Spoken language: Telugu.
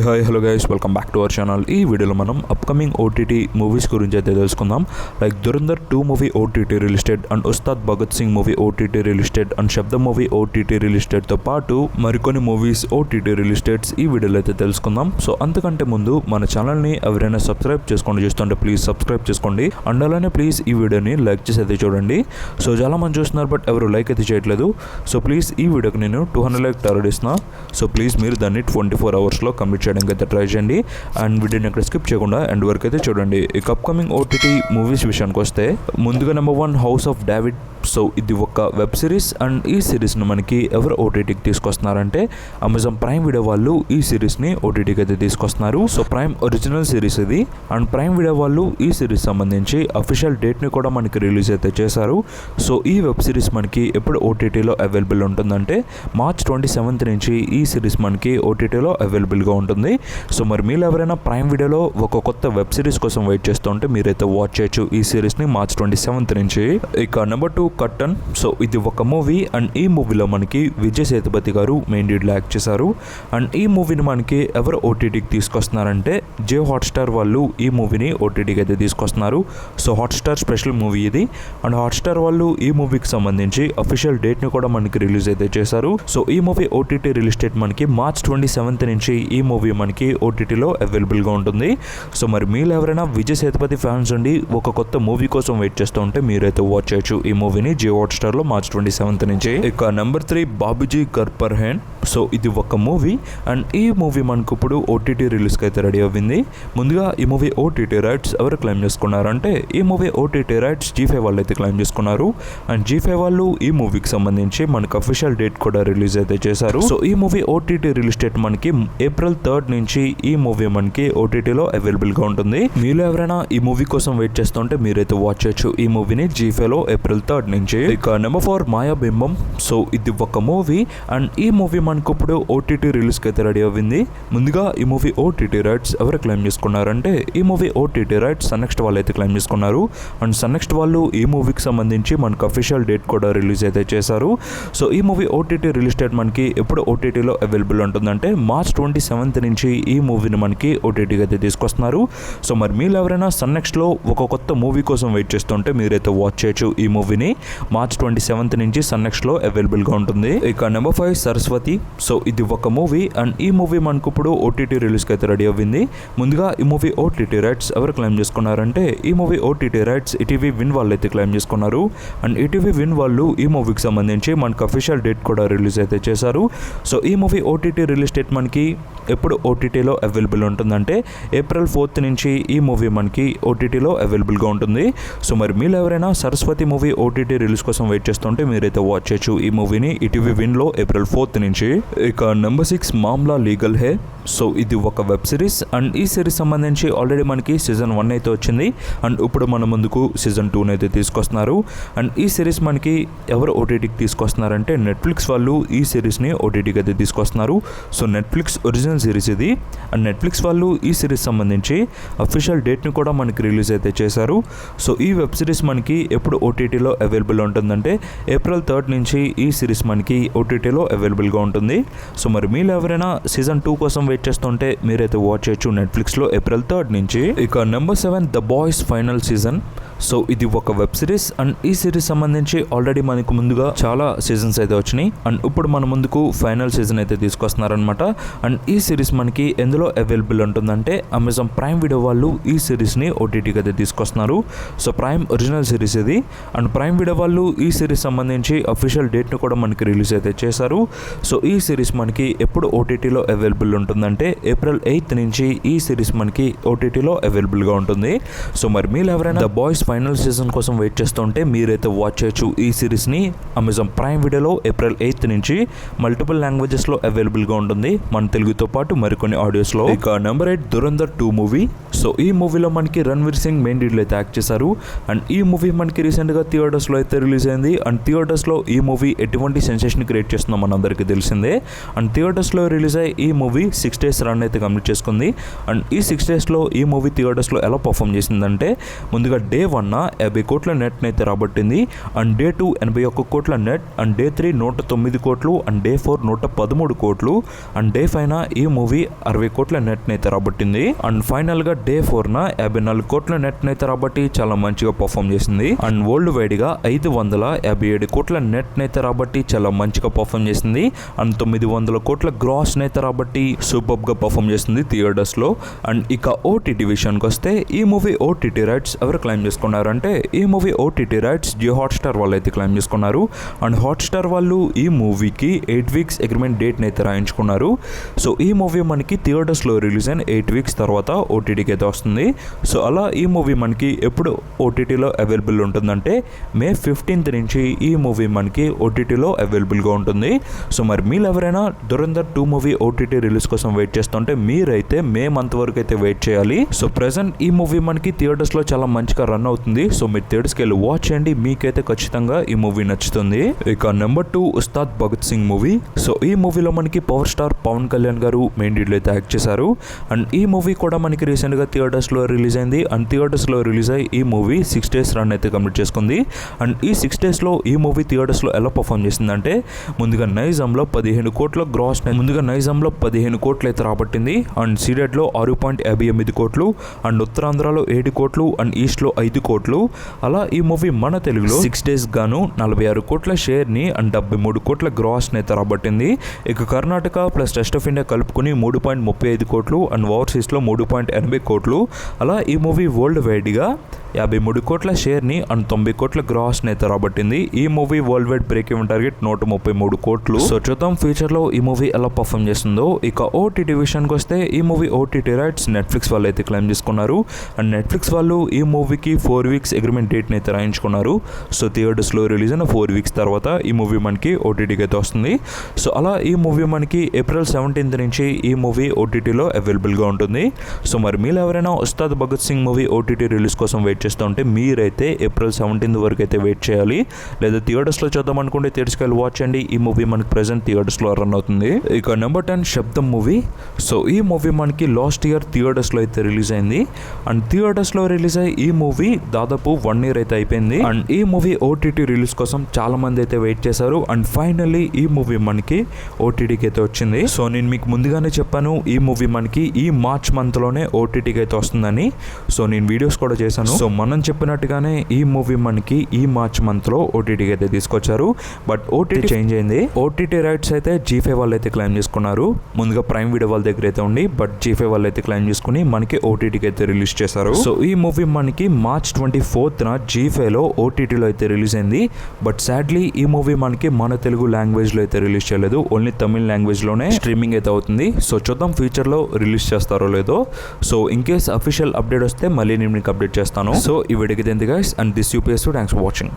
Hi hello guys, welcome back to our channel. ఈ వీడియోలో మనం అప్కమింగ్ ఓటీటీ మూవీస్ గురించి అయితే తెలుసుకుందాం. Like Dhurandhar 2 movie OTT release date and Ustaad Bhagat Singh movie OTT release date and Sabdham movie OTT రిలీస్టెడ్తో పాటు మరికొన్ని మూవీస్ ఓటీటీ రిలీస్టెడ్స్ ఈ వీడియోలో అయితే తెలుసుకుందాం. సో అంతకంటే ముందు మన ఛానల్ని ఎవరైనా సబ్స్క్రైబ్ చేసుకోండి చూస్తుంటే ప్లీజ్ సబ్స్క్రైబ్ చేసుకోండి. అండ్ అలానే ప్లీజ్ ఈ వీడియోని లైక్ చేసి అయితే చూడండి. సో చాలా మంది చూస్తున్నారు బట్ ఎవరు లైక్ అయితే చేయట్లేదు. సో ప్లీజ్ ఈ వీడియోకి నేను 200 లైక్ టార్గెట్ ఇస్తున్నా. సో ప్లీజ్ మీరు దాన్ని 24 అవర్స్లో కంప్లీట్ చేయడానికి అయితే ట్రై చేయండి. అండ్ వీడియోని ఎక్కడ స్కిప్ చేయకుండా ఎండ్ వరకు అయితే చూడండి. ఇక అప్కమింగ్ ఓటీటీ మూవీస్ విషయానికి వస్తే ముందుగా number 1 house of David. So ఇది ఒక వెబ్ సిరీస్ అండ్ ఈ సిరీస్ను మనకి ఎవరు ఓటీటీకి తీసుకొస్తున్నారంటే అమెజాన్ ప్రైమ్ వీడియో వాళ్ళు ఈ సిరీస్ని ఓటీటీకి అయితే తీసుకొస్తున్నారు. సో ప్రైమ్ ఒరిజినల్ సిరీస్ ఇది. అండ్ ప్రైమ్ వీడియో వాళ్ళు ఈ సిరీస్ సంబంధించి అఫీషియల్ డేట్ని కూడా మనకి రిలీజ్ అయితే చేశారు. సో ఈ వెబ్ సిరీస్ మనకి ఎప్పుడు ఓటీటీలో అవైలబుల్ ఉంటుందంటే మార్చ్ 27 నుంచి ఈ సిరీస్ మనకి ఓటీటీలో అవైలబుల్గా ఉంటుంది. సో మరి మీరు ఎవరైనా ప్రైమ్ వీడియోలో ఒక కొత్త వెబ్ సిరీస్ కోసం వెయిట్ చేస్తుంటే మీరైతే వాచ్ చేయొచ్చు ఈ సిరీస్ని మార్చ్ 27 నుంచి. ఇక నెంబర్ 2 కట్టన్. సో ఇది ఒక మూవీ అండ్ ఈ మూవీలో మనకి విజయ్ సేతుపతి గారు మెయిన్ లీడ్లో యాక్ట్ చేశారు. అండ్ ఈ మూవీని మనకి ఎవరు ఓటీటీకి తీసుకొస్తున్నారంటే జియో హాట్స్టార్ వాళ్ళు ఈ మూవీని ఓటీటీకి అయితే తీసుకొస్తున్నారు. సో హాట్స్టార్ స్పెషల్ మూవీ ఇది. అండ్ హాట్స్టార్ వాళ్ళు ఈ మూవీకి సంబంధించి అఫీషియల్ డేట్ని కూడా మనకి రిలీజ్ అయితే చేశారు. సో ఈ మూవీ ఓటీటీ రిలీజ్ డేట్ మనకి మార్చ్ 27 నుంచి ఈ మూవీ మనకి ఓటీటీలో అవైలబుల్గా ఉంటుంది. సో మరి మీరు ఎవరైనా విజయ్ సేతుపతి ఫ్యాన్స్ ఉండి ఒక కొత్త మూవీ కోసం వెయిట్ చేస్తూ ఉంటే మీరైతే వాచ్ చేయొచ్చు ఈ మూవీని జియో హాట్స్టార్లో మార్చ్ 27 నుంచి. ఇక నెంబర్ 3 బాబుజీ గర్ పర్ హ్యాండ్. సో ఇది ఒక మూవీ అండ్ ఈ మూవీ మనకు ఇప్పుడు ఓటీటీ రిలీజ్కి అయితే రెడీ అవ్వింది. ముందుగా ఈ మూవీ ఓటీటీ రైట్స్ ఎవరు క్లెయిమ్ చేసుకున్నారంటే ఈ మూవీ ఓటీటీ రైట్స్ G5 వాళ్ళు అయితే క్లెయిమ్ చేసుకున్నారు. అండ్ G5 వాళ్ళు ఈ మూవీకి సంబంధించి మనకు అఫీషియల్ డేట్ కూడా రిలీజ్ అయితే చేశారు. సో ఈ మూవీ ఓటీటీ రిలీజ్ డేట్ మనకి ఏప్రిల్ 3 నుంచి ఈ మూవీ మనకి ఓటీటీలో అవైలబుల్గా ఉంటుంది. మీరు ఎవరైనా ఈ మూవీ కోసం వెయిట్ చేస్తుంటే మీరైతే వాచ్ చేయొచ్చు ఈ మూవీని G5లో ఏప్రిల్ 3 నుంచి. ఇక నెంబర్ 4 మాయాబింబం. సో ఇది ఒక మూవీ అండ్ ఈ మూవీ మనకు ఇప్పుడు ఓటీటీ రిలీజ్కి అయితే రెడీ అవ్వింది. ముందుగా ఈ మూవీ ఓటీటీ రైట్స్ ఎవరు క్లెయిమ్ చేసుకున్నారంటే ఈ మూవీ ఓటీటీ రైట్స్ సన్నెక్స్ట్ వాళ్ళు అయితే క్లెయిమ్ చేసుకున్నారు. అండ్ సన్నెక్స్ట్ వాళ్ళు ఈ మూవీకి సంబంధించి మనకు అఫీషియల్ డేట్ కూడా రిలీజ్ అయితే చేశారు. సో ఈ మూవీ ఓటీటీ రిలీజ్ డేట్ మనకి ఎప్పుడు ఓటీటీలో అవైలబుల్ ఉంటుందంటే మార్చ్ 27 నుంచి ఈ మూవీని మనకి ఓటీటీకి అయితే తీసుకొస్తున్నారు. సో మరి మీరు ఎవరైనా సన్నెక్స్ట్లో ఒక కొత్త మూవీ కోసం వెయిట్ చేస్తుంటే మీరైతే వాచ్ చేయొచ్చు ఈ మూవీని మార్చ్ 27 నుంచి సన్నెక్స్ట్లో అవైలబుల్గా ఉంటుంది. ఇక నెంబర్ 5 సరస్వతి. సో ఇది ఒక మూవీ అండ్ ఈ మూవీ మనకు ఇప్పుడు ఓటీటీ రిలీజ్కి అయితే రెడీ అవ్వింది. ముందుగా ఈ మూవీ ఓటీటీ రైట్స్ ఎవరు క్లెయిమ్ చేసుకున్నారంటే ఈ movie OTT rights ETV win వాళ్ళు అయితే క్లెయిమ్ చేసుకున్నారు. అండ్ ఈటీవీ విన్ వాళ్ళు ఈ మూవీకి సంబంధించి మనకు అఫీషియల్ డేట్ కూడా రిలీజ్ అయితే చేశారు. సో ఈ మూవీ ఓటీటీ రిలీజ్ డేట్ మనకి ఎప్పుడు ఓటీటీలో అవైలబుల్ ఉంటుందంటే ఏప్రిల్ 4 నుంచి ఈ మూవీ మనకి ఓటీటీలో అవైలబుల్గా ఉంటుంది. సో మరి మీరు ఎవరైనా సరస్వతి మూవీ ఓటీటీ రిలీజ్ కోసం వెయిట్ చేస్తుంటే మీరైతే వాచ్ చేయొచ్చు ఈ మూవీని ఈటీవీ విన్లో ఏప్రిల్ 4 నుంచి. ఇక నెంబర్ 6 మామ్లా లీగల్ హే. సో ఇది ఒక వెబ్ సిరీస్ అండ్ ఈ సిరీస్ సంబంధించి ఆల్రెడీ మనకి సీజన్ 1 అయితే వచ్చింది అండ్ ఇప్పుడు మన ముందుకు సీజన్ 2 అయితే తీసుకొస్తున్నారు. అండ్ ఈ సిరీస్ మనకి ఎవరు ఓటీటీకి తీసుకొస్తున్నారంటే నెట్ఫ్లిక్స్ వాళ్ళు ఈ సిరీస్ని ఓటీటీకి అయితే తీసుకొస్తున్నారు. సో నెట్ఫ్లిక్స్ ఒరిజినల్ సిరీస్ ఇది. అండ్ నెట్ఫ్లిక్స్ వాళ్ళు ఈ సిరీస్ సంబంధించి అఫీషియల్ డేట్ని కూడా మనకి రిలీజ్ అయితే చేశారు. సో ఈ వెబ్ సిరీస్ మనకి ఎప్పుడు ఓటీటీలో అవైలబుల్ ఉంటుందంటే ఏప్రిల్ 3 నుంచి ఈ సిరీస్ మనకి ఓటీటీలో అవైలబుల్గా ఉంటుంది. సో మరి మీరు ఎవరైనా సీజన్ 2 కోసం వెయిట్ చేస్తుంటే మీరైతే వాచ్ చేయొచ్చు నెట్ఫ్లిక్స్లో ఏప్రిల్ 3 నుంచి. ఇక number 7 the boys final season. So ఇది ఒక వెబ్ సిరీస్ అండ్ ఈ సిరీస్ సంబంధించి ఆల్రెడీ మనకు ముందుగా చాలా సీజన్స్ అయితే వచ్చినాయి అండ్ ఇప్పుడు మన ముందుకు ఫైనల్ సీజన్ అయితే తీసుకొస్తున్నారనమాట. అండ్ ఈ సిరీస్ మనకి ఎందులో అవైలబుల్ ఉంటుందంటే అమెజాన్ ప్రైమ్ వీడియో వాళ్ళు ఈ సిరీస్ని ఓటీటీకి అయితే తీసుకొస్తున్నారు. సో ప్రైమ్ ఒరిజినల్ సిరీస్ ఇది. అండ్ ప్రైమ్ వీడియో వాళ్ళు ఈ సిరీస్ సంబంధించి అఫీషియల్ డేట్ని కూడా మనకి రిలీజ్ అయితే చేశారు. సో ఈ సిరీస్ మనకి ఎప్పుడు ఓటీటీలో అవైలబుల్ ఉంటుందంటే ఏప్రిల్ 8 నుంచి ఈ సిరీస్ మనకి ఓటీటీలో అవైలబుల్గా ఉంటుంది. సో మరి మీరు ఎవరైనా ద బాయ్స్ ఫైనల్ సీజన్ కోసం వెయిట్ చేస్తుంటే మీరైతే వాచ్ చేయొచ్చు ఈ సిరీస్ని అమెజాన్ ప్రైమ్ వీడియోలో ఏప్రిల్ 8 నుంచి. మల్టిపుల్ లాంగ్వేజెస్లో అవైలబుల్గా ఉంటుంది మన తెలుగుతో పాటు మరికొన్ని ఆడియోస్లో. ఇక నెంబర్ 8 దురంధర్ 2 మూవీ. సో ఈ మూవీలో మనకి రణ్వీర్ సింగ్ మెయిన్ లీడ్లో అయితే యాక్ట్ చేశారు. అండ్ ఈ మూవీ మనకి రీసెంట్గా థియేటర్స్లో అయితే రిలీజ్ అయింది. అండ్ థియేటర్స్లో ఈ మూవీ ఎటువంటి సెన్సేషన్ క్రియేట్ చేస్తుందో మనందరికీ తెలిసిందే. అండ్ థియేటర్స్లో రిలీజ్ అయ్యి ఈ మూవీ 6 days రన్ అయితే కంప్లీట్ చేసుకుంది. అండ్ ఈ 6 daysలో ఈ మూవీ థియేటర్స్లో ఎలా పర్ఫామ్ చేసిందంటే ముందుగా డే 1 1 50 కోట్ల నెట్ అయితే రాబట్టింది. అండ్ డే 2 81 కోట్ల నెట్. అండ్ డే 3 109 కోట్లు. అండ్ డే 4 113 కోట్లు. అండ్ డే 5 ఈ మూవీ 60 కోట్ల నెట్ అయితే రాబట్టింది. అండ్ ఫైనల్ గా డే 4 54 కోట్ల నెట్ అయితే రాబట్టి చాలా మంచిగా పర్ఫామ్ చేసింది. అండ్ వరల్డ్ వైడ్ గా 557 కోట్ల నెట్ అయితే రాబట్టి చాలా మంచిగా పర్ఫామ్ చేసింది. అండ్ 900 కోట్ల గ్రాస్ అయితే రాబట్టి సూపర్ గా పర్ఫామ్ చేసింది థియేటర్స్ లో. అండ్ ఇక ఓటీటీ విషయానికి వస్తే ఈ మూవీ ఓటీటీ రైట్స్ ఎవరు క్లైమ్ చేసుకున్నారంటే ఈ movie OTT rights Jio Hotstar వాళ్ళు అయితే క్లైమ్ చేసుకున్నారు. అండ్ హాట్స్టార్ వాళ్ళు ఈ మూవీకి 8 వీక్స్ అగ్రిమెంట్ డేట్ అయితే రాయించుకున్నారు. సో ఈ మూవీ మనకి థియేటర్స్ లో రిలీజ్ అయిన 8 వీక్స్ తర్వాత ఓటీటీకి అయితే వస్తుంది. సో అలా ఈ మూవీ మనకి ఎప్పుడు ఓటీటీలో అవైలబుల్ ఉంటుందంటే మే 15th నుంచి ఈ మూవీ మనకి ఓటీటీలో అవైలబుల్గా ఉంటుంది. సో మరి మీరు ఎవరైనా దురంధర్ 2 మూవీ ఓటీటీ రిలీజ్ కోసం వెయిట్ చేస్తుంటే మీరైతే మే మంత్ వరకు అయితే వెయిట్ చేయాలి. సో ప్రెసెంట్ ఈ మూవీ మనకి థియేటర్స్ లో చాలా మంచిగా రన్ అవుతుంది. సో మీరు థియేటర్స్కి వెళ్ళి వాచ్ చేయండి, మీకైతే ఖచ్చితంగా ఈ మూవీ నచ్చుతుంది. ఇక number 2 Ustaad Bhagat Singh movie. So ఈ మూవీలో మనకి పవర్ స్టార్ పవన్ కళ్యాణ్ గారు మెయిన్ లీడ్ అయితే యాక్ట్ చేశారు. అండ్ ఈ మూవీ కూడా మనకి రీసెంట్ గా థియేటర్స్ లో రిలీజ్ అయింది. అండ్ థియేటర్స్ లో రిలీజ్ అయ్యి ఈ మూవీ 6 days రన్ అయితే కంప్లీట్ చేసుకుంది. అండ్ ఈ 6 days లో ఈ మూవీ థియేటర్స్ లో ఎలా పర్ఫామ్ చేసిందంటే ముందుగా నైజాంలో 15 కోట్ల గ్రాస్ ముందుగా నైజాంలో 15 కోట్లు అయితే రాబట్టింది. అండ్ సీడెడ్ లో 6.58 కోట్లు. అండ్ ఉత్తరాంధ్రలో 7 కోట్లు. అండ్ ఈస్ట్ లో 5 కోట్లు. అలా ఈ మూవీ మన తెలుగులో 6 days గాను 46 కోట్ల షేర్ ని అండ్ 73 కోట్ల గ్రాస్ అయితే రాబట్టింది. ఇక Karnataka plus rest of India కలుపుకుని 3.35 కోట్లు. అండ్ ఓవర్సీస్ లో 3.80 కోట్లు. అలా ఈ మూవీ వరల్డ్ వైడ్ గా 53 కోట్ల షేర్ ని అండ్ 90 కోట్ల గ్రాస్ అయితే రాబట్టింది. ఈ movie world wide break even target 133 కోట్లు. సో చూద్దాం ఫ్యూచర్ లో ఈ మూవీ ఎలా పర్ఫామ్ చేస్తుందో. ఇక ఓటీటీ విషయానికి వస్తే ఈ మూవీ ఓటీటీ రైట్స్ నెట్ఫ్లిక్స్ వాళ్ళు అయితే క్లైమ్ చేసుకున్నారు. అండ్ నెట్ఫ్లిక్స్ వాళ్ళు ఈ మూవీకి 4 వీక్స్ అగ్రిమెంట్ డేట్ అయితే రాయించుకున్నారు. సో థియేటర్స్ లో రిలీజ్ అయిన 4 వీక్స్ తర్వాత ఈ మూవీ మనకి ఓటీటీకి అయితే వస్తుంది. సో అలా ఈ మూవీ మనకి April 17th నుంచి ఈ మూవీ ఓటీటీలో అవైలబుల్ గా ఉంటుంది. సో మరి మీరు ఎవరైనా Ustaad Bhagat Singh movie OTT release కోసం వెయిట్ చేస్తూ ఉంటే మీరైతే April 17th వరకు అయితే వెయిట్ చేయాలి. లేదా థియేటర్స్ లో చూద్దాం అనుకుంటే థియేటర్స్కి వెళ్ళి వాచ్ చేయండి. ఈ మూవీ మనకి ప్రెసెంట్ థియేటర్స్ లో రన్ అవుతుంది. ఇక నెంబర్ 10 శబ్దం మూవీ. సో ఈ మూవీ మనకి లాస్ట్ ఇయర్ థియేటర్స్ లో అయితే రిలీజ్ అయింది. అండ్ థియేటర్స్ లో రిలీజ్ అయ్యి ఈ మూవీ దాదాపు 1 year అయితే అయిపోయింది. అండ్ ఈ మూవీ ఓటీటీ రిలీజ్ కోసం చాలా మంది అయితే వెయిట్ చేశారు. అండ్ ఫైనల్లీ ఈ మూవీ మనకి ఓటీటీకి అయితే వచ్చింది. సో నేను మీకు ముందుగానే చెప్పాను ఈ మూవీ మనకి ఈ మార్చ్ మంత్ లోనే ఓటీటీకి అయితే వస్తుందని. సో నేను వీడియోస్ కూడా చేశాను. సో మనం చెప్పినట్టుగానే ఈ మూవీ మనకి ఈ మార్చ్ మంత్ లో ఓటీటీకి అయితే తీసుకొచ్చారు. బట్ ఓటీటీ చేంజ్ అయింది. ఓటీటీ రైట్స్ అయితే G5 వాళ్ళు అయితే క్లైమ్ చేసుకున్నారు. ముందుగా ప్రైమ్ వీడియో వాళ్ళ దగ్గర అయితే ఉంది. బట్ G5 వాళ్ళు అయితే క్లైమ్ చేసుకుని మనకి ఓటీటీకి అయితే రిలీజ్ చేశారు. సో ఈ మూవీ మనకి March 24th G5 లో ఓటీటీలో అయితే రిలీజ్ అయింది. బట్ సాడ్లీ ఈ మూవీ మనకి మన తెలుగు లాంగ్వేజ్ లో అయితే రిలీజ్ చేయలేదు. ఓన్లీ తమిళ్ లాంగ్వేజ్ లోనే స్ట్రీమింగ్ అయితే అవుతుంది. సో చూద్దాం ఫ్యూచర్ లో రిలీజ్ చేస్తారో లేదో. So in case official update వస్తే మళ్ళీ నేను మీకు అప్డేట్ చేస్తాను. సో ఈ వీడియోకి ఇది guys and this UPS. Thanks for watching.